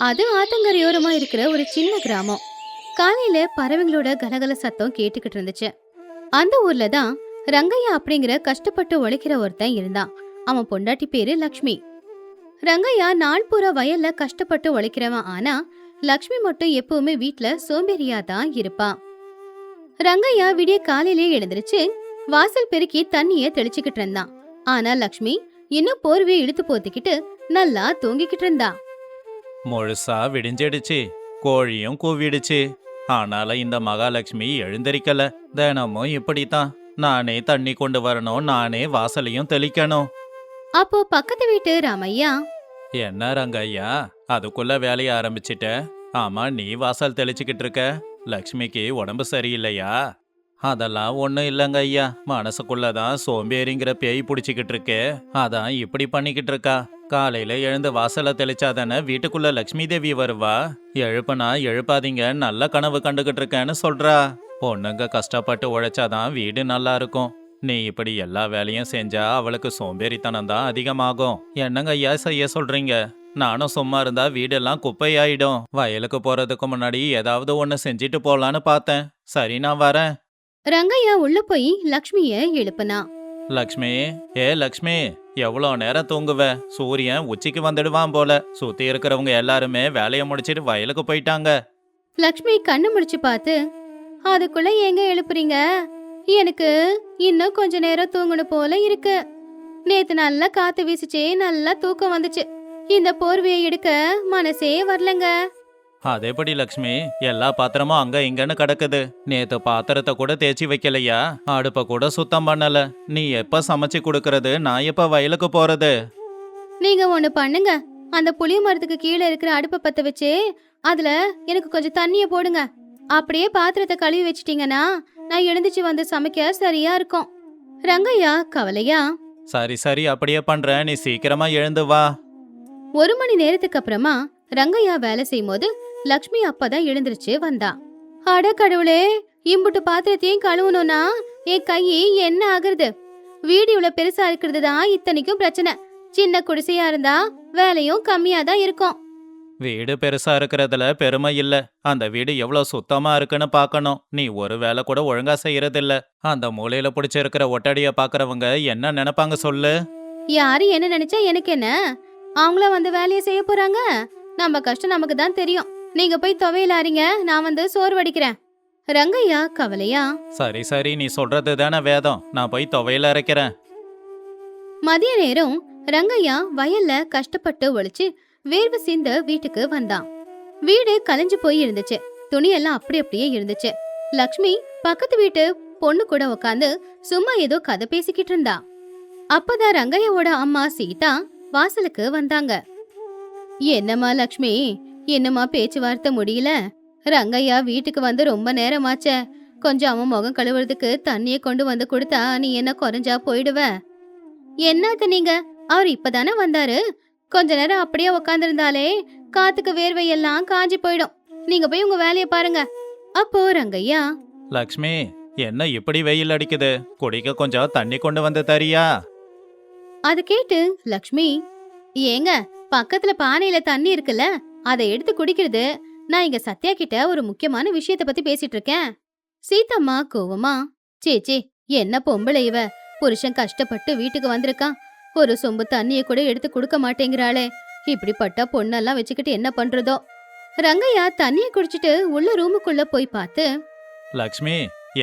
அது ஆத்தங்கரையோரமா இருக்கிற ஒரு சின்ன கிராமம். காலையில பறவைங்களோட கலகல சத்தம் கேட்டுக்கிட்டு இருந்துச்சு. அந்த ஊர்ல தான் ரங்கையா அப்படிங்கிற கஷ்டப்பட்டு உழைக்கிற ஒருத்தன் இருந்தான். அவன் பொண்டாட்டி பேரு லக்ஷ்மி. ரங்கையா நாள் பூரா வயல்ல கஷ்டப்பட்டு உழைக்கிறவன். ஆனா லக்ஷ்மி மட்டும் எப்பவுமே வீட்ல சோம்பேறியா தான் இருப்பான். ரங்கையா விடிய காலையிலே எழுந்திருச்சு வாசல் பெருக்கி தண்ணிய தெளிச்சுக்கிட்டு இருந்தான். ஆனா லக்ஷ்மி இன்னும் போர்வையை இழுத்து போத்திக்கிட்டு நல்லா தூங்கிக்கிட்டு இருந்தா. முழுசா விடிஞ்சிடுச்சு, கோழியும் கூவிடுச்சு. ஆனாலும் இந்த மகாலட்சுமி எழுந்திருக்கல. தினமும் இப்படித்தான். நானே தண்ணி கொண்டு வரணும், நானே வாசலையும் தெளிக்கணும். அப்போ பக்கத்து வீட்டு ராமையா, என்ன ரங்கையா, அதுக்குள்ள வேலைய ஆரம்பிச்சிட்ட? ஆமா, நீ வாசல் தெளிச்சுக்கிட்டு இருக்க. லக்ஷ்மிக்கு உடம்பு சரியில்லையா? அதெல்லாம் ஒண்ணும் இல்லைங்க ஐயா, மனசுக்குள்ளதான் சோம்பேறிங்கிற பேய் பிடிச்சிக்கிட்டு இருக்கு. அதான் இப்படி பண்ணிக்கிட்டு இருக்கா. காலையில எழுந்து வாசலை தெளிச்சாதானே வீட்டுக்குள்ள லக்ஷ்மி தேவி வருவா. எழுப்புனா எழுப்பாதீங்க, நல்ல கனவு கண்டுகிட்டு இருக்கேன்னு சொல்றா. பொண்ணுங்க கஷ்டப்பட்டு உழைச்சாதான் வீடு நல்லா இருக்கும். நீ இப்படி எல்லா வேலையும் செஞ்சா அவளுக்கு சோம்பேறித்தனம் தான் அதிகமாகும். என்னங்க ஐயா செய்ய சொல்றீங்க? நானும் சும்மா இருந்தா வீடெல்லாம் குப்பையாயிடும். வயலுக்கு போறதுக்கு முன்னாடி ஏதாவது ஒண்ணு செஞ்சுட்டு போலான்னு பார்த்தேன். சரி, நான் வரேன். ரங்கையா உள்ள போய் லக்ஷ்மிய எழுப்புனா. லக்ஷ்மி, ஏ லக்ஷ்மி, எவ்வளோ நேரம் தூங்குவ? சூரியன் உச்சிக்கு வந்துடுவான் போல. சுத்தி இருக்கிறவங்க எல்லாருமே வேலையை முடிச்சிட்டு வயலுக்கு போயிட்டாங்க. லக்ஷ்மி கண்ணு முடிச்சு பார்த்து, அதுக்குள்ள எங்க எழுப்புறீங்க? எனக்கு இன்னும் கொஞ்ச நேரம் தூங்கணும் போல இருக்கு. நேத்து நல்லா காத்து வீசிச்சே, நல்லா தூக்கம் வந்துச்சு. இந்த போர்வையை எடுக்க மனசே வரலங்க. அதேபடி லக்ஷ்மி, எல்லா பாத்திரமும் அங்க இங்கன்னு கிடக்குது. நேத்து பாத்திரத்தை கூட தேய்ச்சி வைக்கலையா? அடுப்ப கூட சுத்தம் பண்ணல. நீ எப்ப சமைச்சு கொடுக்கறது? நான் எப்ப வயலுக்கு போறது? நீங்க ஒண்ணு பண்ணுங்க, அந்த புளிய மரத்துக்கு கீழே இருக்கிற அடுப்பை பத்த வச்சு அதுல எனக்கு கொஞ்சம் தண்ணிய போடுங்க. அப்படியே பாத்திரத்தை கழுவி வச்சிட்டீங்கன்னா நான் எழுந்துச்சு வந்து சமைக்க சரியா இருக்கும். ரங்கையா கவலையா, சரி சரி, அப்படியே பண்றேன். நீ சீக்கிரமா எழுந்து வா. 1 மணி நேரத்துக்கு அப்புறமா ரங்கையா வேலை செய்யும் போது லக்ஷ்மி அப்பதான் எழுந்திருச்சு வந்தா. அட கடவுளே, இம்புட்டு பாத்திரத்தையும் கழுவணும்னா என் கை என்ன ஆகுறது? வீடு இவ்வளவு பெருசா இருக்கிறது தான் இத்தனைக்கும் பிரச்சனை. சின்ன குடிசையா இருந்தா வேலையும் கம்மியா தான் இருக்கும். வீடு பெருசா இருக்கிறதுல பெருமை இல்ல. அந்த வீடு எவ்வளவு சுத்தமா இருக்குன்னு பார்க்கணும். நீ ஒரு வேலை கூட ஒழுங்கா செய்யறதில்ல. அந்த மூலையில பிடிச்சிருக்கிற ஒட்டடிய பாக்குறவங்க என்ன நினைப்பாங்க சொல்லு? யாரு என்ன நினைச்சா எனக்கு என்ன? அவங்கள வந்து வேலையை செய்ய போறாங்க. நம்ம கஷ்டம் நமக்கு தான் தெரியும். நீங்க போய் துவையல் அரிங்க, நான் வந்து சோறு வடிக்கிறேன். ரங்கையா கவலையா, சரி சரி, நீ சொல்றது தானே வேதம். நான் போய் துவையல் அரைக்கிறேன். மதிய நேரம் ரங்கையா வயல்ல கஷ்டப்பட்டு ஒழிச்சு வேர்வை சிந்த வீட்டுக்கு வந்தான். வீடு கலைஞ்சு போய் இருந்துச்சு. துணியெல்லாம் அப்படி அப்படியே இருந்துச்சு. லக்ஷ்மி பக்கத்து வீட்டு பொண்ணு கூட உட்காந்து சும்மா ஏதோ கதை பேசிக்கிட்டு இருந்தா. அப்பதான் ரங்கையாவோட அம்மா சீதா வாசலுக்கு வந்தாங்க. என்னம்மா லக்ஷ்மி, என்னம்மா பேச்சுவார்த்தை முடியல? ரங்கையா வீட்டுக்கு வந்து ரொம்ப நேரமாச்சே. கொஞ்சம் அவன் முகம் கழுவுறதுக்கு தண்ணிய கொண்டு வந்து கொடுத்தா நீ என்ன குறைஞ்சா போயிடுவ? என்னது நீங்க? அவர் இப்பதானே வந்தாரு. கொஞ்ச நேரம் அப்படியே உக்காந்துருந்தாலே காத்துக்கு வேர்வையெல்லாம் காஞ்சி போயிடும். நீங்க போய் உங்க வேலைய பாருங்க. அப்போ ரங்கையா, லக்ஷ்மி, என்ன இப்படி வெயில் அடிக்குது? குடிக்க கொஞ்சம் தண்ணி கொண்டு வந்து தரியா? அது கேட்டு லக்ஷ்மி, ஏங்க பக்கத்துல பானையில தண்ணி இருக்குல்ல, அதை எடுத்து குடிக்கிறது. நான் இங்க சத்யா கிட்ட ஒரு முக்கியமான விஷயத்த பத்தி பேசிட்டு இருக்கேன். சீதம்மா கோவமா, சேச்சே, என்ன பொம்பளை இவ? புருஷன் கஷ்டப்பட்டு வீட்டுக்கு வந்திருக்கான், ஒரு சொம்பு தண்ணிய கூட எடுத்து கொடுக்க மாட்டேங்கிறாளே. இப்படிப்பட்ட பொண்ணெல்லாம் வச்சுக்கிட்டு என்ன பண்றதோ? ரங்கையா தண்ணிய குடிச்சிட்டு உள்ள ரூமுக்குள்ள போய் பார்த்து, லக்ஷ்மி,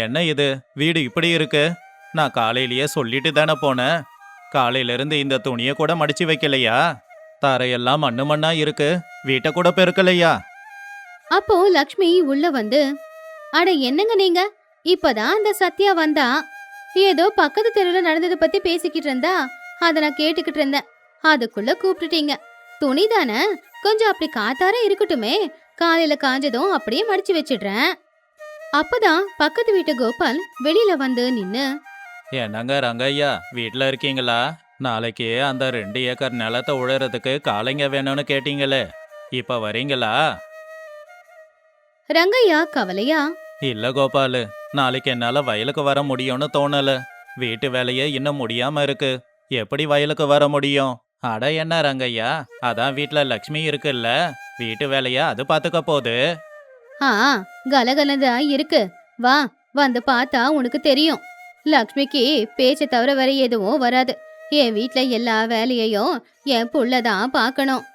என்ன இது? வீடு இப்படி இருக்கு? நான் காலையிலேயே சொல்லிட்டு தானே போனேன். காலையில இருந்து இந்த துணியை கூட மடிச்சு வைக்கலையா? தரையெல்லாம் மண்ணு மண்ணா இருக்கு. வீட்டை கூட பெருக்கலையா? அப்போ லக்ஷ்மி உள்ள வந்து, அட என்னங்க நீங்க? இப்பதான் அந்த சத்யா வந்தா. ஏதோ பக்கத்து தெருவுல நடந்ததை பத்தி பேசிக்கிட்டு இருந்தா. அத நான் கேட்டுக்கிட்டு இருந்தேன். அதுக்குள்ள கூப்பிட்டுட்டீங்க. துணி தானே, கொஞ்சம் அப்படி காத்தார இருக்கட்டுமே. காலையில காஞ்சதும் அப்படியே மடிச்சு வச்சிடுறேன். அப்பதான் பக்கத்து வீட்டு கோபால் வெளியில வந்து நின்னு, என்னங்க ரங்கையா, வீட்ல இருக்கீங்களா? நாளைக்கு அந்த 2 ஏக்கர் நிலத்தை உழறதுக்கு காளைங்க வேணும்னு கேட்டீங்களே, இப்ப வரீங்களா? ரங்கையா கவலையா, இல்ல கோபாலு, நாளைக்கு என்னால வயலுக்கு வர முடியும்னு தோணல. வீட்டு வேலையே இன்னும் முடியாம இருக்கு. எப்படி வயலுக்கு வர முடியும்? அட என்ன ரங்கையா, அதான் வீட்ல லக்ஷ்மி இருக்குல்ல, வீட்டு வேலைய அது பாத்துக்க போகுது. ஆ கலகலதா இருக்கு. வா வந்து பார்த்தா உனக்கு தெரியும். லக்ஷ்மிக்கு பேச்ச தவிர வேற எதுவும் வராது. என் வீட்ல எல்லா வேலையையும் என் புள்ளதான் பார்க்கணும்.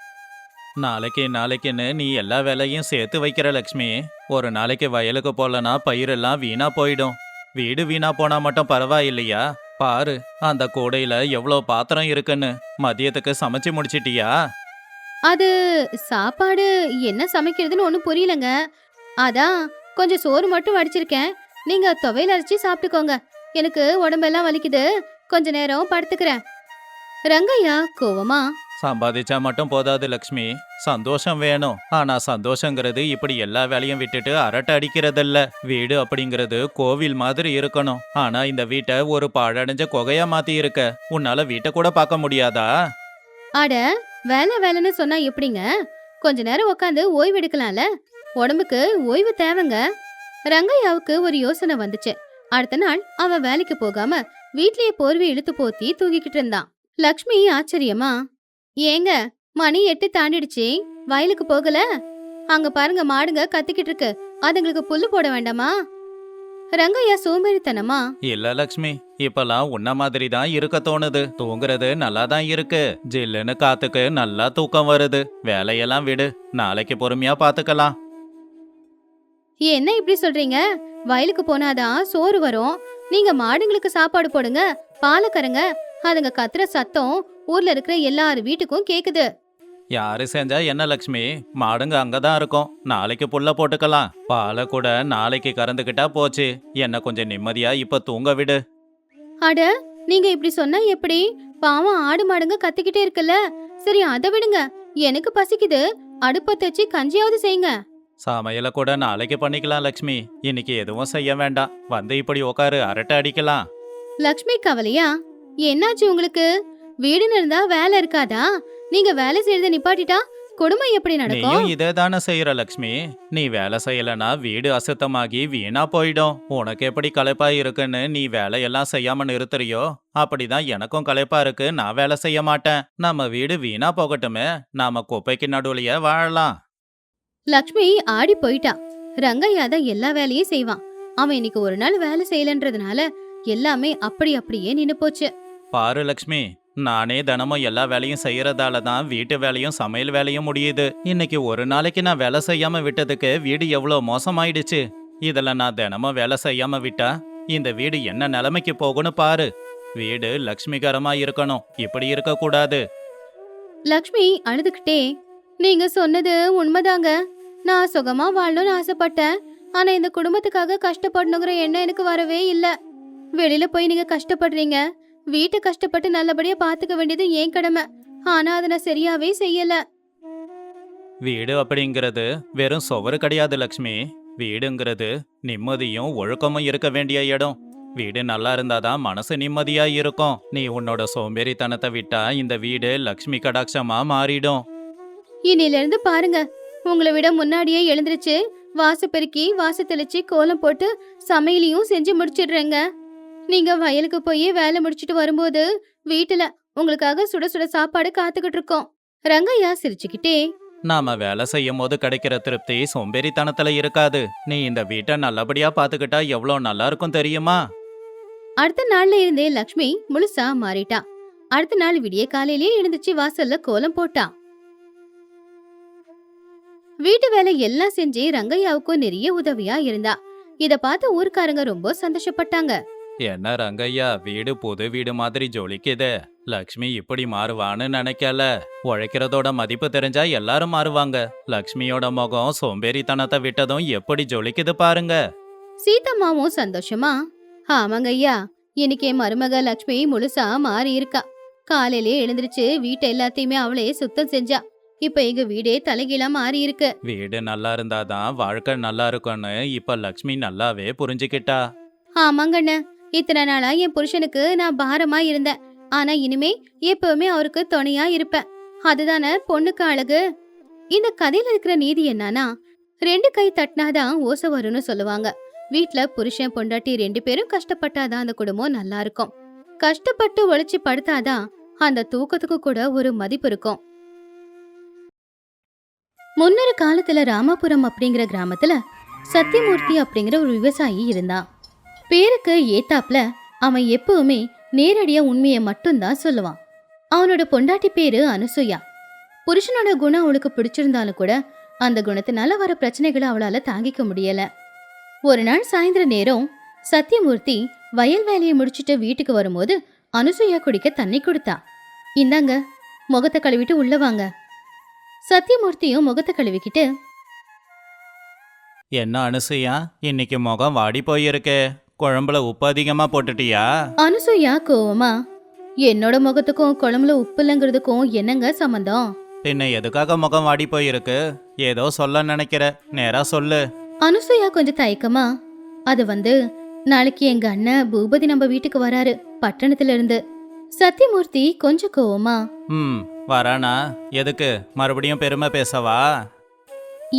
நாளைக்கு நாளைக்குன்னு நீ எல்லா வேலையும் சேர்த்து வைக்கிற லக்ஷ்மி. ஒரு நாளைக்கு வயலுக்கு போலனா பயிரெல்லாம் வீணா போயிடும். வீடு வீணா போனா மட்டும் பரவாயில்லையா? பாரு, அந்த கூடையில எவ்வளோ பாத்திரம் இருக்குன்னு. மதியத்துக்கு சமைச்சு முடிச்சிட்டியா? அது சாப்பாடு என்ன சமைக்கிறதுன்னு ஒன்றும் புரியலங்க. அதான் கொஞ்சம் சோறு மட்டும் வடிச்சிருக்கேன். நீங்க துவையல் அரைச்சி சாப்பிட்டுக்கோங்க. எனக்கு உடம்பெல்லாம் வலிக்குது. கொஞ்ச நேரம் படுத்துக்கிறேன். ரங்கையா கோவமா, சம்பாதிச்சா மட்டும் போதாது லக்ஷ்மி, சந்தோஷம் வேணும். ஆனா சந்தோஷங்கிறது இப்படி எல்லா வேலையும் விட்டுட்டு அரட்டை அடிக்கிறதில்ல. வீடு அப்படிங்கிறது கோவில் மாதிரி இருக்கணும். ஆனா இந்த வீட்டை ஒரு பாழடைஞ்ச குகையா மாத்தி இருக்க. உன்னால வீட்டை கூட பார்க்க முடியாதா? அட வேலை வேலைன்னு சொன்னா எப்படிங்க? கொஞ்ச நேரம் உட்காந்து ஓய்வு எடுக்கலாம்ல. உடம்புக்கு ஓய்வு தேவைங்க. ரங்கையாவுக்கு ஒரு யோசனை வந்துச்சு. அடுத்த நாள் அவன் வேலைக்கு போகாம வீட்லயே போர்வை இழுத்து போத்தி தூங்கிக்கிட்டு இருந்தான். லக்ஷ்மி ஆச்சரியமா, ஏங்க மணி 8 தாண்டிடுச்சு, வயலுக்கு போகல? அங்க பாருங்க மாடுங்க கத்திக்கிட்டு இருக்கு. அதுங்களுக்கு புல்லு போட வேண்டாமா? ரங்கையா சோம்பேறித்தனமா, இல்ல லக்ஷ்மி, இப்பெல்லாம் உன்ன மாதிரி தான் இருக்க தோணுது. தூங்குறது நல்லா தான் இருக்கு. ஜில்லுன்னு காத்துக்கு நல்லா தூக்கம் வருது. வேலையெல்லாம் விடு, நாளைக்கு பொறுமையா பாத்துக்கலாம். என்ன இப்படி சொல்றீங்க? வயலுக்கு போனாதான் சோறு வரும். நீங்க மாடுங்களுக்கு சாப்பாடு போடுங்க, பாலை கறங்க. அதுங்க கத்துற சத்தம் ஊர்ல இருக்கிற எல்லார் வீட்டுக்கும் கேக்குது. யாரு செஞ்சா என்ன லக்ஷ்மி, மாடுங்க அங்கதான் இருக்கும். நாளைக்கு புல்ல போட்டுக்கலாம். பாலை கூட நாளைக்கு கறந்துக்கிட்டா போச்சு. என்ன கொஞ்சம் நிம்மதியா இப்ப தூங்க விடு. அட நீங்க இப்படி சொன்னா எப்படி? பாவம் ஆடு மாடுங்க கத்திக்கிட்டே இருக்குல்ல. சரி அதை விடுங்க. எனக்கு பசிக்குது. அடுப்பத்த வச்சு கஞ்சியாவது செய்யுங்க. சமையல கூட நாளைக்கு பண்ணிக்கலாம் லக்ஷ்மி. இன்னைக்கு எதுவும் செய்ய வேண்டாம். வந்து இப்படி உக்காரு, அரட்டை அடிக்கலாம். லக்ஷ்மி கவலையா, என்னாச்சு உங்களுக்கு? வீடுன்னு இருந்தா வேலை இருக்காதா? நீங்க வேலை செய்யறத நிப்பாட்டிட்டா குடும்பம் எப்படி நடக்கும்? நீயும் இதே தானே செய்யற லக்ஷ்மி. நீ வேலை செய்யலனா வீடு அசுத்தமாகி வீணா போயிடும். உனக்கு எப்படி களைப்பா இருக்குன்னு நீ வேலையெல்லாம் செய்யாம நிறுத்துறியோ, அப்படிதான் எனக்கும் களைப்பா இருக்கு. நான் வேலை செய்ய மாட்டேன். நம்ம வீடு வீணா போகட்டுமே. நாம குப்பைக்கு நடுவுலயே வாழலாம். லக்ஷ்மி ஆடி போயிட்டா. ரங்கையா தான் எல்லா வேலையும் செய்வான். அவன் இன்னைக்கு ஒரு நாள் வேலை செய்யலன்றதுனால எல்லாமே அப்படி அப்படியே நின்னு போச்சு. பாரு லக்ஷ்மி, நானே தினமும் எல்லா வேலையும் செய்யறதால தான் வீட்டு வேலையும் சமையல் வேலையும் முடியுது. இன்னைக்கு ஒரு நாளைக்கு நான் வேலை செய்யாம விட்டதுக்கு வீடு எவ்வளோ மோசமாயிடுச்சு. இதுல நான் தினமும் வேலை செய்யாம விட்டா இந்த வீடு என்ன நிலைமைக்கு போகும்னு பாரு. வீடு லக்ஷ்மிகரமா இருக்கணும், இப்படி இருக்க கூடாது. லக்ஷ்மி அழுதுகிட்டே, நீங்க சொன்னது உண்மைதாங்க. நான் சுகமா வாழணும்னு ஆசைப்பட்டேன். ஆனா இந்த குடும்பத்துக்காக கஷ்டப்படணுங்கிற எண்ணம் எனக்கு வரவே இல்ல. வெளியில போய் நீங்க கஷ்டப்படுறீங்க. வீட்டை கஷ்டப்பட்டு நல்லபடியா பாத்துக்க வேண்டியது ஏன் கடமை. ஆனா அதை நான் சரியாவே செய்யல. வீடு அப்படிங்கிறது வெறும் சுவரு கிடையாது லக்ஷ்மி. வீடுங்கிறது நிம்மதியும் ஒழுக்கமும் இருக்க வேண்டிய இடம். வீடு நல்லா இருந்தாதான் மனசு நிம்மதியா இருக்கும். நீ உன்னோட சோம்பேறித்தனத்தை விட்டா இந்த வீடு லக்ஷ்மி கடாட்சமா மாறிடும். இன்னில இருந்து பாருங்க, உங்களை விட முன்னாடியே எழுந்திருச்சு வாச பெருக்கி வாச தெளிச்சு கோலம் போட்டு சமையலையும் செஞ்சு முடிச்சிடுறேங்க. நீங்க வயலுக்கு போய் வேலை முடிச்சிட்டு வரும்போது வீட்டுல உங்களுக்காக சுட சுட சாப்பாடு காத்துக்கிட்டு இருக்கோம். ரங்கையா சிரிச்சுக்கிட்டே, நாம வேலை செய்யும் போது கிடைக்கிற திருப்தி சோம்பேறித்தனத்துல இருக்காது. நீ இந்த வீட்டை நல்லபடியா பாத்துக்கிட்டா எவ்வளோ நல்லா இருக்கும் தெரியுமா? அடுத்த நாள்ல இருந்தே லக்ஷ்மி முழுசா மாறிட்டா. அடுத்த நாள் விடிய காலையிலேயே எழுந்துச்சு வாசல்ல கோலம் போட்டா. வீட்டு வேலை எல்லாம் செஞ்சு ரங்கையாவுக்கும் நிறைய உதவியா இருந்தா. இத பார்த்து ஊர்க்காரங்க ரொம்ப சந்தோஷப்பட்டாங்க. என்ன ரங்கையா, வீடு புது வீடு மாதிரி ஜொலிக்குதே. லக்ஷ்மி இப்படி மாறுவான்னு நினைக்கல. உழைக்கிறதோட மதிப்பு தெரிஞ்சா எல்லாரும் மாறுவாங்க. லக்ஷ்மியோட முகம் சோம்பேறித்தனத்தை விட்டதும் எப்படி ஜொலிக்குது பாருங்க. சீதம்மாவும் சந்தோஷமா, ஆமாங்க ஐயா, இன்னைக்கு என் மருமக லக்ஷ்மி முழுசா மாறி இருக்கா. காலையிலே எழுந்திருச்சு வீட்டை எல்லாத்தையுமே அவளே சுத்தம் செஞ்சா. இப்ப எங்க வீடே தலைகீழா மாறி இருக்கு. வீடு நல்லா இருந்தாதான் வாழ்க்கை நல்லா இருக்கும்னு இப்ப லக்ஷ்மி நல்லாவே புரிஞ்சுக்கிட்டா. ஆமாங்கண்ண, இத்தனை நாளா என் புருஷனுக்கு நான் பாரமா இருந்தேன். ஆனா இனிமே எப்பவுமே அவருக்கு துணையா இருப்பேன். அதுதானே பொண்ணுக்கு அழகு. இந்த கதையில இருக்கிற நீதி என்னன்னா, 2 கை தட்டினாதான் ஓசை வரும்னு சொல்லுவாங்க. வீட்ல புருஷன் பொண்டாட்டி 2 பேரும் கஷ்டப்பட்டாதான் அந்த குடும்பம் நல்லா இருக்கும். கஷ்டப்பட்டு உழைச்சு படுத்தாதான் அந்த தூக்கத்துக்கு கூட ஒரு மதிப்பு இருக்கும். முன்னொரு காலத்துல ராமாபுரம் அப்படிங்கிற கிராமத்துல சத்தியமூர்த்தி அப்படிங்கிற ஒரு விவசாயி இருந்தான். பேருக்கு ஏத்தாப்ல அவன் எப்பவுமே நேரடியா உண்மையை மட்டும்தான் சொல்லுவான். அவனோட பொண்டாட்டி பேரு அனுசுயா. புருஷனோட குணம் அவளுக்கு பிடிச்சிருந்தாலும் கூட அந்த குணத்தினால வர பிரச்சனைகளை அவளால தாங்கிக்க முடியல. ஒரு நாள் சாயந்தர நேரம் சத்தியமூர்த்தி வயல் வேலையை முடிச்சுட்டு வீட்டுக்கு வரும்போது அனுசுயா குடிக்க தண்ணி கொடுத்தா. இந்தாங்க, முகத்தை கழுவிட்டு உள்ள வாங்க. சத்தியமூர்த்தியும் முகத்தை கழுவிக்கிட்டு, என்ன அனுசையா, இன்னைக்கு முகம் வாடி போயிருக்கே, குழம்புல உப்பு அதிகமா போட்டுட்டியா? அனுசுயா கோவமா, என்னோட முகத்துக்கும் குழம்புல உப்பு இல்லைங்கிறதுக்கும் என்னங்க சம்மந்தம்? பின்ன எதுக்காக முகம் வாடி போயிருக்கு? ஏதோ சொல்ல நினைக்கிற, நேரா சொல்லு. அனுசுயா கொஞ்சம் தயக்கமா, அது நாளைக்கு எங்க அண்ணன் பூபதி நம்ம வீட்டுக்கு வராரு பட்டணத்துல இருந்து. சத்தியமூர்த்தி கொஞ்சம் கோவமா, வரானா? எதுக்கு மறுபடியும் பெருமை பேசவா?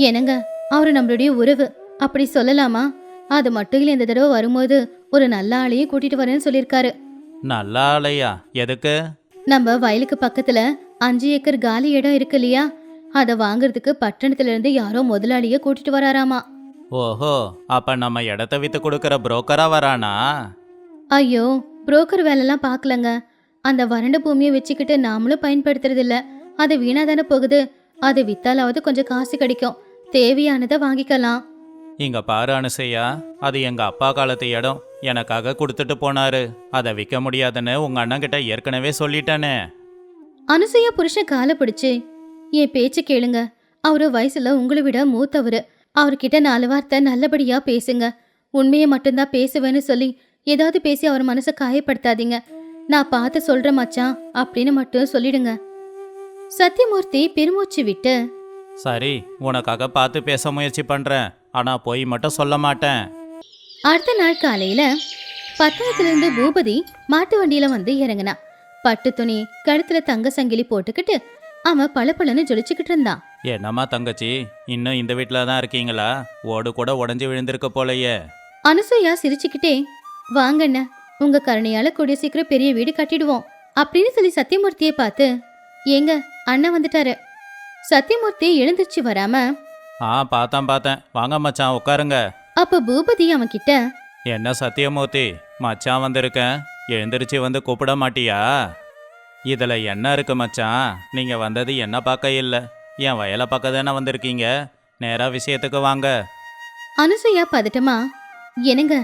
என்னங்க, அவரு நம்மளுடைய உறவு, அப்படி சொல்லலாமா? அது மட்டும் இல்ல, இந்த தடவை வரும்போது ஒரு நல்ல ஆளையும் கூட்டிட்டு வரேன்னு சொல்லியிருக்காரு. நல்ல ஆளையா? எதுக்கு? நம்ம வயலுக்கு பக்கத்துல 5 ஏக்கர் காலி இடம் இருக்கு இல்லையா, அதை வாங்குறதுக்கு பட்டணத்துல இருந்து யாரோ முதலாளிய கூட்டிட்டு வராராமா. ஓஹோ, அப்ப நம்ம இடத்த வித்து கொடுக்கற புரோக்கரா வரானா? ஐயோ, புரோக்கர் வேலைலாம் பார்க்கலங்க. அந்த வறண்ட பூமியை வச்சுக்கிட்டு நாமளும் பயன்படுத்துறது இல்ல, அது வீணா தானே போகுது. அது வித்தாலாவது கொஞ்சம் காசு கிடைக்கும், தேவையானதை வாங்கிக்கலாம். இங்க பாரு அனுசையா, அது எங்க அப்பா காலத்து இடம், எனக்காக கொடுத்துட்டு போனாரு. அதை விற்க முடியாதுன்னு உங்க அண்ணன் கிட்ட ஏற்கனவே சொல்லிட்டேனே. அனுசையா புருஷன் காலை பிடிச்சு, என் பேச்சு கேளுங்க, அவரு வயசுல உங்களை விட மூத்தவரு. அவர்கிட்ட 4 வார்த்தை நல்லபடியா பேசுங்க. உண்மையை மட்டும்தான் பேசுவேன்னு சொல்லி ஏதாவது பேசி அவர் மனசை காயப்படுத்தாதீங்க. நான் பார்த்து சொல்ற மச்சான் அப்படின்னு மட்டும் சொல்லிடுங்க. சத்தியமூர்த்தி பெருமூச்சு விட்டு, சரி, உனக்காக பார்த்து பேச முயற்சி பண்றேன், ஆனா போய் மட்டும் சொல்ல மாட்டேன். அடுத்த நாள் காலையில பட்டணத்திலிருந்து பூபதி மாட்டு வண்டியில வந்து இறங்கினா. பட்டு துணி, கழுத்துல தங்க சங்கிலி போட்டுக்கிட்டு அவன் பளபளன்னு ஜொலிச்சுக்கிட்டு இருந்தான். என்னம்மா தங்கச்சி, இன்னும் இந்த வீட்டில தான் இருக்கீங்களா? ஓடு கூட உடஞ்சி விழுந்திருக்க போலயே. அனுசூயா சிரிச்சுக்கிட்டே, வாங்கண்ண, உங்க கருணையால கூடிய சீக்கிரம் பெரிய வீடு கட்டிடுவோம் அப்படின்னு சொல்லி சத்தியமூர்த்தியை பார்த்து, ஏங்க அண்ணன் வந்துட்டாரு. சத்தியமூர்த்தி எழுந்திருச்சு வராம, பார்த்தேன், வாங்க மச்சான் உட்காருங்க. அப்ப பூபதி அவன் கிட்ட, என்ன சத்தியமூர்த்தி, மச்சான் வந்திருக்கேன், எழுந்திருச்சு வந்து கூப்பிட மாட்டியா? இதுல என்ன இருக்கு மச்சான், நீங்க வந்தது என்ன பார்க்க இல்ல, என் வயலை பார்க்க தானே வந்திருக்கீங்க, நேரா விஷயத்துக்கு வாங்க. அனுசூயா பதட்டமா, என்னங்க?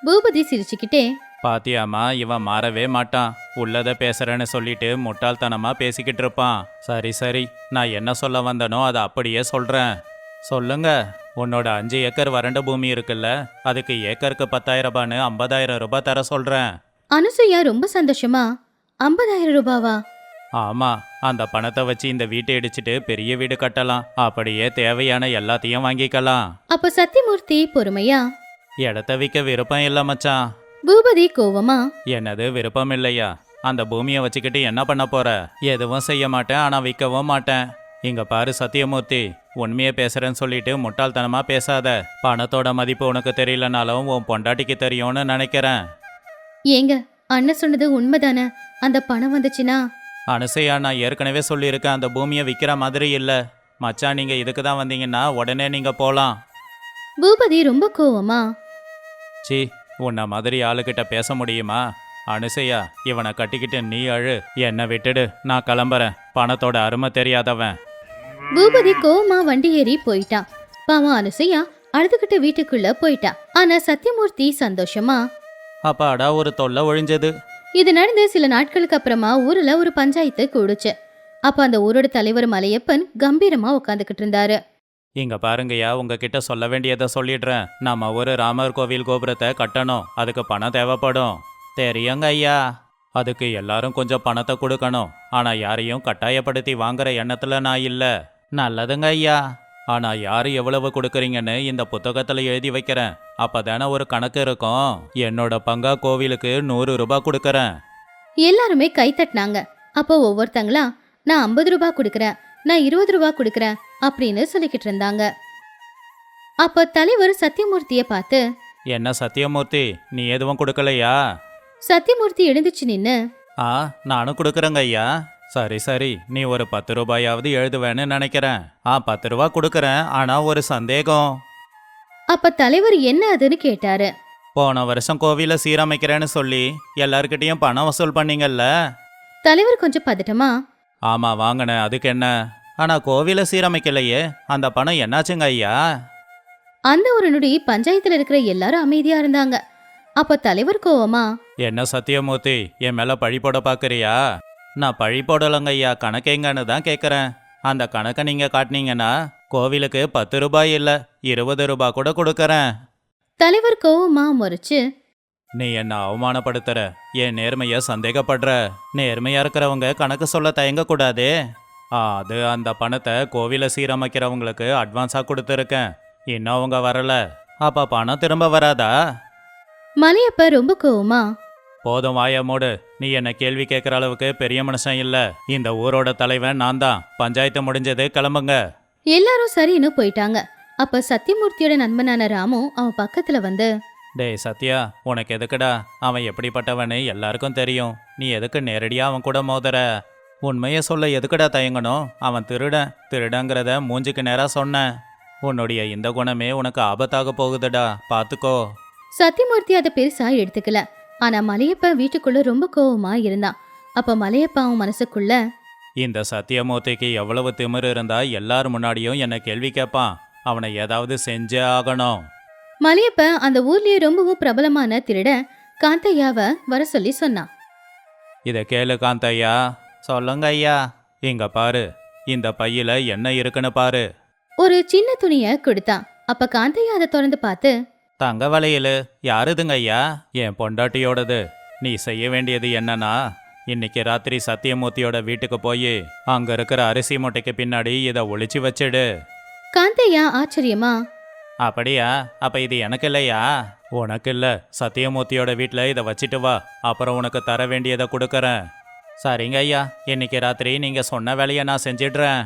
பூபதி சிரிச்சுக்கிட்டே, பாத்தியாமா, இவன் மாறவே மாட்டான், உள்ளத பேசுறேன்னு சொல்லிட்டு முட்டாள்தனமா பேசிக்கிட்டு இருப்பான். சரி, நான் என்ன சொல்ல வந்தனோ அதை அப்படியே சொல்றேன். சொல்லுங்க. உன்னோட 5 ஏக்கர் வறண்ட பூமி இருக்குல்ல, அதுக்கு ஏக்கருக்கு 10,000 ரூபான்னு 50,000 ரூபாய் தர சொல்றேன். அனுசூயா ரொம்ப சந்தோஷமா, 50,000 ரூபாவா? ஆமா, அந்த பணத்தை வச்சு இந்த வீட்டை இடிச்சிட்டு பெரிய வீடு கட்டலாம், அப்படியே தேவையான எல்லாத்தையும் வாங்கிக்கலாம். அப்ப சத்தியமூர்த்தி பொறுமையா, இடத்த விற்க விருப்பம் இல்ல மச்சான். பூபதி கோவமா, என்னது விருப்பம் இல்லையா? அந்த பூமியை வச்சுக்கிட்டு என்ன பண்ண போற? எதுவும் செய்ய மாட்டேன், ஆனா விற்கவும் மாட்டேன். இங்க பாரு சத்தியமூர்த்தி, உண்மையை பேசுறேன்னு சொல்லிட்டு முட்டாள்தனமா பேசாத. பணத்தோட மதிப்பு உனக்கு தெரியலனாலும் உன் பொண்டாட்டிக்கு தெரியும்னு நினைக்கிறேன். ஏங்க, அண்ணன் சொன்னது உண்மைதானே? அந்த பணம் வந்துச்சுன்னா? அனுசையா, நான் ஏற்கனவே சொல்லியிருக்கேன், அந்த பூமியை விற்கிற மாதிரி இல்ல. மச்சான், நீங்க இதுக்கு தான் வந்தீங்கன்னா உடனே நீங்க போலாம். பூபதி ரொம்ப கோவமா, சி, உன்ன மாதிரி ஆளுகிட்ட பேச முடியுமா? அனுசையா, இவனை கட்டிக்கிட்டு நீ அழு, என்னை விட்டுடு, நான் கிளம்புறேன், பணத்தோட அருமை தெரியாதவன். பூபதி கோவமா வண்டி ஏறி போயிட்டான். பாவம் அனுசையா அழுதுகிட்டு வீட்டுக்குள்ள போயிட்டா. ஆனா சத்தியமூர்த்தி சந்தோஷமா, அப்பாடா, ஒரு தொல்லை ஒழிஞ்சது. இது நடந்து சில நாட்களுக்கு அப்புறமா ஊர்ல ஒரு பஞ்சாயத்து கூடுச்சு. அப்ப அந்த ஊரோட தலைவர் மலையப்பன் கம்பீரமா உட்காந்துக்கிட்டு இருந்தாரு. இங்க பாருங்கய்யா, உங்ககிட்ட சொல்ல வேண்டியதை சொல்லிடுறேன். நம்ம ஒரு ராமர் கோவில் கோபுரத்தை கட்டணும், அதுக்கு பணம் தேவைப்படும். தெரியுங்க ஐயா, அதுக்கு எல்லாரும் கொஞ்சம் பணத்தை கொடுக்கணும், ஆனா யாரையும் கட்டாயப்படுத்தி வாங்குற எண்ணத்துல நான் இல்ல. நல்லதுங்க ஐயா, ஆனா யாரு எவ்வளவு கொடுக்குறீங்கன்னு இந்த புத்தகத்துல எழுதி வைக்கிறேன், அப்பதானே ஒரு கணக்கு இருக்கும். என்னோட பங்கா கோவிலுக்கு 100 ரூபாய் கொடுக்கறேன். எல்லாருமே கை தட்டினாங்க. அப்போ ஒவ்வொருத்தங்களா, நான் 50 ரூபாய் கொடுக்கறேன், நான் 20 ரூபாய் கொடுக்கறேன் அப்படின்னு சொல்லிக்கிட்டு இருந்தாங்க. அப்ப தலைவர் சத்தியமூர்த்திய பார்த்து, என்ன சத்தியமூர்த்தி, நீ எதுவும் கொடுக்கலையா? சத்தியமூர்த்தி எழுந்துச்சு நின்னு, நானும் கொடுக்கறேங்க ஐயா. சரி சரி, நீ ஒரு 10 ரூபாயாவது எழுதுவேன்னு நினைக்கிறேன். 10 ரூபா கொடுக்கறேன், ஆனா ஒரு சந்தேகம். அப்ப தலைவர் என்ன அதுன்னு கேட்டாரு. போன வருஷம் கோவில சீரமைக்கிறேன்னு சொல்லி எல்லார்கிட்டயும் பணம் வசூல் பண்ணீங்கல்ல? தலைவர் கொஞ்சம் பதட்டமா, ஆமா வாங்கினேன், அதுக்கு என்ன? ஆனா கோவில சீரமைக்கலையே, அந்த பணம் என்னாச்சுங்க ஐயா? அந்த ஒரு நொடி பஞ்சாயத்துல இருக்கிற எல்லாரும் அமைதியா இருந்தாங்க. அப்ப தலைவர் கோவமா, என்ன சத்தியமூர்த்தி, என் மேல பழி போட பாக்குறியா? நான் பழி போடலங்க ஐயா, கணக்கெங்கன்னு தான் கேக்குறேன். அந்த கணக்கை நீங்க காட்டினீங்கன்னா கோவிலுக்கு 10 ரூபாய் இல்ல 20 ரூபாய் கூட கொடுக்கறேன். தலைவர் கோவமா முறைச்சு, நீ என்ன அவமானப்படுத்துற, என் நேர்மைய சந்தேகப்படுற. நேர்மையா இருக்கிறவங்க கணக்கு சொல்ல தயங்க கூடாதே. அது அந்த பணத்தை கோவில சீரமைக்கிறவங்களுக்கு அட்வான்ஸா கொடுத்துருக்கேன். இன்னும் அவங்க வரல, அப்ப பணம் திரும்ப வராதா? மலையப்ப ரொம்ப கோவமா, போதும் வாய மூடு. நீ என்ன கேள்வி கேட்குற அளவுக்கு பெரிய மனுஷன் இல்ல. இந்த ஊரோட தலைவன் நான் தான். பஞ்சாயத்து முடிஞ்சது, கிளம்புங்க. எல்லாரும் சரின்னு போயிட்டாங்க. அப்ப சத்தியமூர்த்தியோட நண்பனான ராமு அவன் பக்கத்துல வந்து, டேய் சத்யா, உனக்கு எதுக்குடா? அவன் எப்படிப்பட்டவன்னு எல்லாருக்கும் தெரியும். நீ எதுக்கு நேரடியா அவன் கூட மோதுற? உண்மையை சொல்ல எதுக்குடா தயங்கணும்? அவன் திருடன். திருடங்கிறத மூஞ்சிக்கு நேரா சொன்னேன். உன்னுடைய இந்த குணமே உனக்கு ஆபத்தாக போகுதுடா, பாத்துக்கோ. சத்தியமூர்த்தி அதை பெருசா எடுத்துக்கல. ஆனா மலையப்ப வீட்டுக்குள்ள ரொம்ப கோவமா இருந்தான். அப்ப மலையப்ப அவன் மனசுக்குள்ள, இந்த சத்தியமூர்த்திக்கு எவ்வளவு திமிரு இருந்தா எல்லார் முன்னாடியும் என்ன கேள்வி கேட்பான். அவனை ஏதாவது செஞ்சே ஆகணும். மலையப்ப அந்த ஊர்லயே ரொம்பவும் பிரபலமான திருட காந்தையாவ வர சொல்லி சொன்னான். இதை கேளு காந்தையா. சொல்லுங்க ஐயா. இங்க பாரு, இந்த பையில என்ன இருக்குன்னு பாரு. ஒரு சின்ன துணிய கொடுத்தான். அப்ப காந்தையா அதை திறந்து பார்த்து, தங்க வளையலு. யாருதுங்க ஐயா? என் பொண்டாட்டியோடது. நீ செய்ய வேண்டியது என்னன்னா, இன்னைக்கு ராத்திரி சத்தியமூர்த்தியோட வீட்டுக்கு போய் அங்க இருக்கிற அரிசி மூட்டைக்கு பின்னாடி இதை ஒளிச்சு வச்சிடு. காந்தையா ஆச்சரியமா, அப்படியா? அப்ப இது எனக்கு இல்லையா? உனக்கு இல்ல, சத்தியமூர்த்தியோட வீட்டுல இதை வச்சிட்டு வா. அப்புறம் உனக்கு தர வேண்டியதை கொடுக்கறேன். சரிங்க ஐயா, இன்னைக்கு ராத்திரி நீங்க சொன்ன வேலையை நான் செஞ்சிடுறேன்.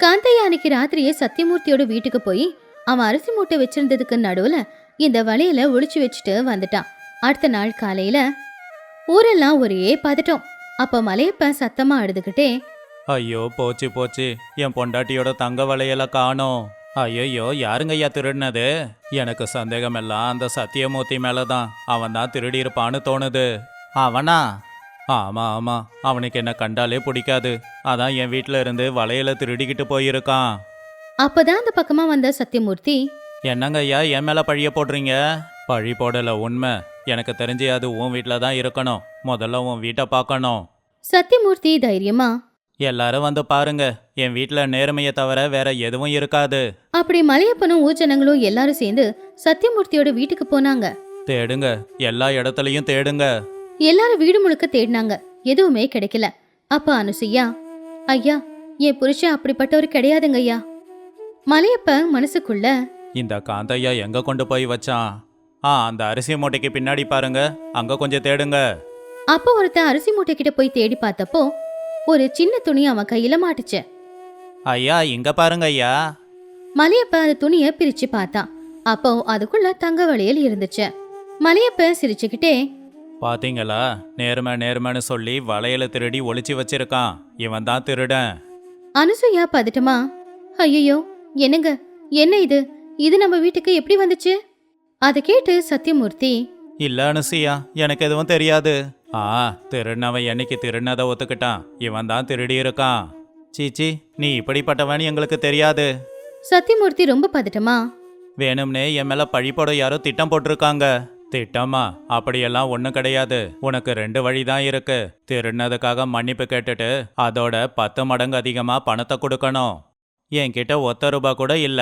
காந்தையா அன்னைக்கு ராத்திரியே சத்தியமூர்த்தியோட வீட்டுக்கு போய் அவன் அரிசி மூட்டை வச்சிருந்ததுக்கு நடுவுல இந்த வளையல ஒளிச்சு வச்சுட்டு வந்துட்டான். அடுத்த நாள் காலையில ஊரெல்லாம் ஒரே பதட்டம். அப்ப மலையப்ப சத்தமா அழுதுகிட்டே, ஐயோ போச்சு போச்சு, என் பொண்டாட்டியோட தங்க வளையல காணோம். ஐயோ, யாருங்க ஐயா திருடினது? எனக்கு சந்தேகம் எல்லாம் அந்த சத்தியமூர்த்தி மேலதான். அவன் தான் திருடி இருப்பான்னு தோணுது. அவனா? ஆமா ஆமா, அவனுக்கு என்ன கண்டாலே பிடிக்காது. அதான் என் வீட்டுல இருந்து வளையல திருடிக்கிட்டு போயிருக்கான். அப்பதான் அந்த பக்கமா வந்த சத்தியமூர்த்தி, என்னங்க ஐயா என் மேல பழிய போடுறீங்க? பழி போடல, உண்மை. எனக்கு தெரிஞ்சு அது உன் வீட்டுல தான் இருக்கணும். முதல்ல உன் வீட்டை பார்க்கணும். சத்தியமூர்த்தி தைரியமா, எல்லாரும் வந்து பாருங்க, என் வீட்டுல நேர்மையை தவிர வேற எதுவும் இருக்காது. அப்படி மலையப்பனும் ஊர்ஜனங்களும் எல்லாரும் சேர்ந்து சத்தியமூர்த்தியோட வீட்டுக்கு போனாங்க. தேடுங்க, எல்லா இடத்துலயும் தேடுங்க. எல்லாரும் வீடு முழுக்க தேடினாங்க. எதுவுமே கிடைக்கல. அப்ப அனுசுயா, ஐயா, என் புருஷன் அப்படிப்பட்டவர் கிடையாதுங்க ஐயா. மலையப்ப மனசுக்குள்ள, இந்த காந்தையா எங்க கொண்டு போய் வச்சான்? அந்த அரிசி மூட்டைக்கு பின்னாடி பாருங்க, அங்க கொஞ்சம் தேடுங்க. அப்ப ஒருத்தன் அரிசி மூட்டை கிட்ட போய் தேடி பார்த்தப்போ ஒரு சின்ன துணி அவன் கையில மாட்டுச்சு. ஐயா இங்க பாருங்க ஐயா. மலையப்ப அந்த துணிய பிரிச்சு பார்த்தான். அப்போ அதுக்குள்ள தங்க வளையல் இருந்துச்சு. மலையப்ப சிரிச்சுக்கிட்டே, பாத்தீங்களா, நேர்மைன்னு சொல்லி வளையல திருடி ஒளிச்சு வச்சிருக்கான். இவன் தான் திருடன். அனுசுயா பதட்டமா, ஐயோ என்னங்க, என்ன இது? இது நம்ம வீட்டுக்கு எப்படி வந்துச்சு? அதை கேட்டு சத்தியமூர்த்தி, இல்ல அனுசியா, எனக்கு எதுவும் தெரியாது. திருடினவன் என்னைக்கு திருடினதை ஒத்துக்கிட்டான். இவன் தான் திருடி இருக்கான். சீச்சி, நீ இப்படிப்பட்டவன் எங்களுக்கு தெரியாது. சத்தியமூர்த்தி ரொம்ப பதட்டமா, வேணும்னே என் மேல பழி போட யாரோ திட்டம் போட்டிருக்காங்க. திட்டமா? அப்படியெல்லாம் ஒன்றும் கிடையாது. உனக்கு 2 வழிதான் இருக்கு. திருடினதுக்காக மன்னிப்பு கேட்டுட்டு அதோட 10 மடங்கு அதிகமா பணத்தை கொடுக்கணும். என்கிட்ட ₹1 கூட இல்ல.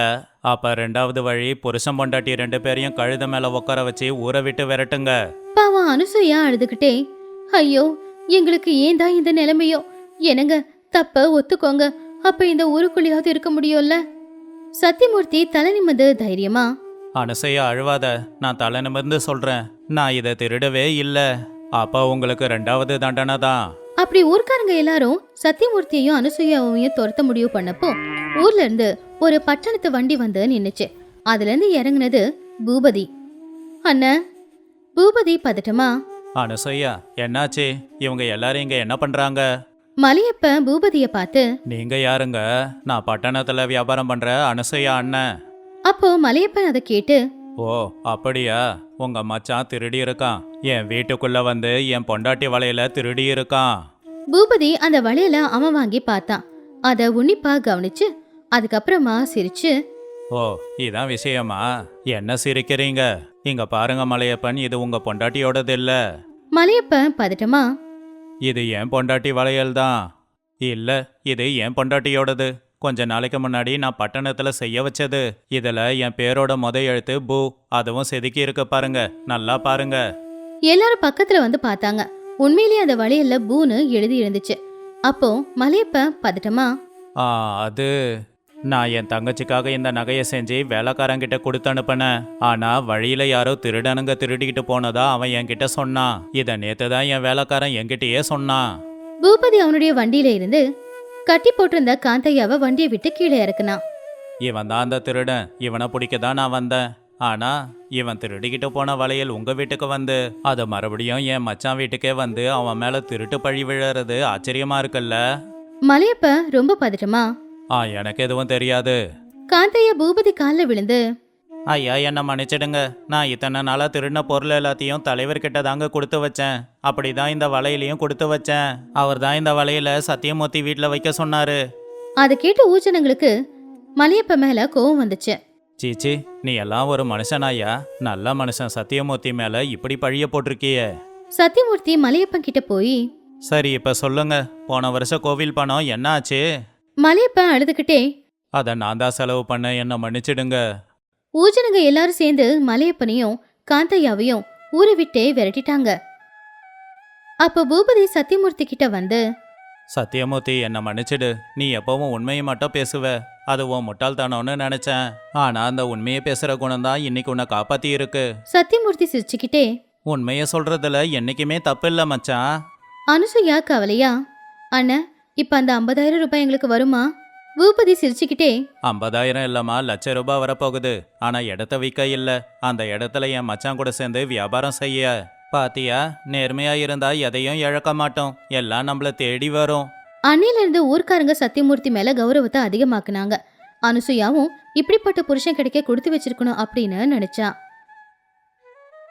அப்ப 2வது வழி, புருஷன் பொண்டாட்டி 2 பேரையும் கழுத மேல உட்கார வச்சு ஊரை விட்டு விரட்டுங்க. பாவம் அனுசுயா அழுதுகிட்டே, ஐயோ எங்களுக்கு ஏன் தான் இந்த நிலைமையோ? என்னங்க, தப்ப ஒத்துக்கோங்க. அப்ப இந்த ஊருக்குள்ளேயாவது இருக்க முடியும்ல? சத்தியமூர்த்தி தலை நிமிர்ந்து தைரியமா, அனுசையா அழுவாத, நான் தலை நிமிர்ந்து சொல்றேன். நான் இதை திருடவே இல்ல. அப்ப உங்களுக்கு 2வது தண்டனை தான். அப்படி ஊர்க்காரங்க எல்லாரும் சத்தியமூர்த்தியையும் அனுசூயாவையும் துரத்த முடிவு பண்ணப்போ ஊர்ல இருந்து ஒரு பட்டணத்து வண்டி வந்து நின்னுச்சு. அதுல இருந்து இறங்குனது பூபதி. அண்ணன். பூபதி பதட்டமா, அனுசையா என்னாச்சு? இவங்க எல்லாரும் இங்க என்ன பண்றாங்க? மலையப்பன் பூபதிய பார்த்து, நீங்க யாருங்க? நான் பட்டணத்துல வியாபாரம் பண்ற அனுசையா அண்ணன். அப்போ மலையப்பன் அதை கேட்டு, ஓ அப்படியா? உங்க மச்சான் திருடி இருக்கான். என் வீட்டுக்குள்ள வந்து என் பொண்டாட்டி வலையில திருடி இருக்கான். பூபதி அந்த வளையல அவன் வாங்கி பார்த்தான். அத உன்னிப்பா கவனிச்சு அதுக்கப்புறமா சிரிச்சு, ஓ இதான் விஷயமா? என்ன சிரிக்கிறீங்க? இங்க பாருங்க மலையப்பன், இது உங்க பொண்டாட்டியோடது இல்ல. மலையப்பன் பதட்டமா, இது என் பொண்டாட்டி வளையல் தான். இல்ல, இது என் பொண்டாட்டியோடது. கொஞ்ச நாளைக்கு முன்னாடி நான் பட்டணத்துல செய்ய வச்சது. இதுல என் பேரோட எழுத்து பூ. அதுவும் செதுக்கி இருக்கு பாருங்க, நல்லா பாருங்க. எல்லாரும் பக்கத்துல வந்து பார்த்தாங்க. உண்மையிலேயே அந்த வளையல்ல பூன்னு எழுதி இருந்துச்சு. அப்போ மலையப்பன் பதட்டமா, ஆ அது நான் என் தங்கச்சிக்காக இந்த நகையை செஞ்சு வேலைக்காரங்கிட்ட கொடுத்து அனுப்பினேன். ஆனா வழியில யாரோ திருடனுங்க திருடிக்கிட்டு போனதா அவன் என்கிட்ட சொன்னான். இதை நேத்து தான் என் வேலைக்காரன் என்கிட்டயே சொன்னான். பூபதி அவனுடைய வண்டியில இருந்து கட்டி போட்டிருந்த காந்தையாவை வண்டியை விட்டு கீழே இறக்குனான். இவன் தான் அந்த திருடன். இவனை பிடிக்க தான் நான் வந்தேன். ஆனா இவன் திருடிக்கிட்டு போன வளையல் உங்க வீட்டுக்கு வந்து அது மறுபடியும் என் மச்சான் வீட்டுக்கே வந்து அவன் மேல திருட்டு பழி விழறது ஆச்சரியமா இருக்குல்ல? மலையப்பன் ரொம்ப பதட்டமா, எனக்கு எதுவும் தெரியாது. காந்தையா பூபதி காலில் விழுந்து, ஐயா என்னை மன்னிச்சிடுங்க. நான் இத்தனை நாளா திருடின பொருள் எல்லாத்தையும் தலைவர்கிட்ட தாங்க கொடுத்து வச்சேன். அப்படிதான் இந்த வளையலையும் கொடுத்து வச்சேன். அவர் தான் இந்த வளையல சத்தியமூர்த்தி வீட்டில் வைக்க சொன்னாரு. அதை கேட்டு ஊச்சனங்களுக்கு மலையப்ப மேல கோவம் வந்துச்சு. சீச்சி, நீ எல்லாம் ஒரு மனுஷனாயா? நல்ல மனுஷன் சத்தியமூர்த்தி மேல இப்படி பழிய போட்டிருக்கியே. சத்தியமூர்த்தி மலையப்பன் கிட்ட போய், சரி இப்ப சொல்லுங்க, போன வருஷம் கோவில் பணம் என்ன ஆச்சு? மலையப்பன் அழுதுகிட்டே, அதை நான் தான் செலவு பண்ண, என்ன மன்னிச்சிடுங்க. ஊஜனங்க எல்லாரும் சேர்ந்து மலையப்பனையும் காந்தையாவையும் ஊரை விட்டே விரட்டிட்டாங்க. அப்ப பூபதி சத்தியமூர்த்தி கிட்ட வந்து, சத்தியமூர்த்தி என்ன மன்னிச்சிடு. நீ எப்பவும் உண்மையை மட்டும் பேசுவ. அது உன் முட்டாள்தானோன்னு நினைச்சேன். ஆனா அந்த உண்மையை பேசுற குணம் தான் இன்னைக்கு உன்னை காப்பாத்தி இருக்கு. சத்தியமூர்த்தி சிரிச்சுக்கிட்டே, உண்மையை சொல்றதுல என்னைக்குமே தப்பு இல்ல மச்சான். அனுசூயா கவலையா, அண்ணன் இப்ப அந்த 50,000 ரூபாய் எங்களுக்கு வருமா? பூபதி சிரிச்சுக்கிட்டே, 50,000 இல்லம்மா, ₹1,00,000 வரப்போகுது. ஆனா இடத்த விற்க இல்ல, அந்த இடத்துல என் மச்சான் கூட சேர்ந்து வியாபாரம் செய்ய. பாத்தியா, நேர்மையா இருந்தா எதையும் இழக்க மாட்டோம். எல்லாம் நம்மள தேடி வரும். அன்னையில இருந்து ஊர்க்காரங்க சத்தியமூர்த்தி மேல கௌரவத்தை அதிகமாக்குனாங்க. அனுசூயாவும் இப்படிப்பட்ட புருஷன் கிடைக்க கொடுத்து வச்சிருக்கணும் அப்படின்னு நினைச்சா.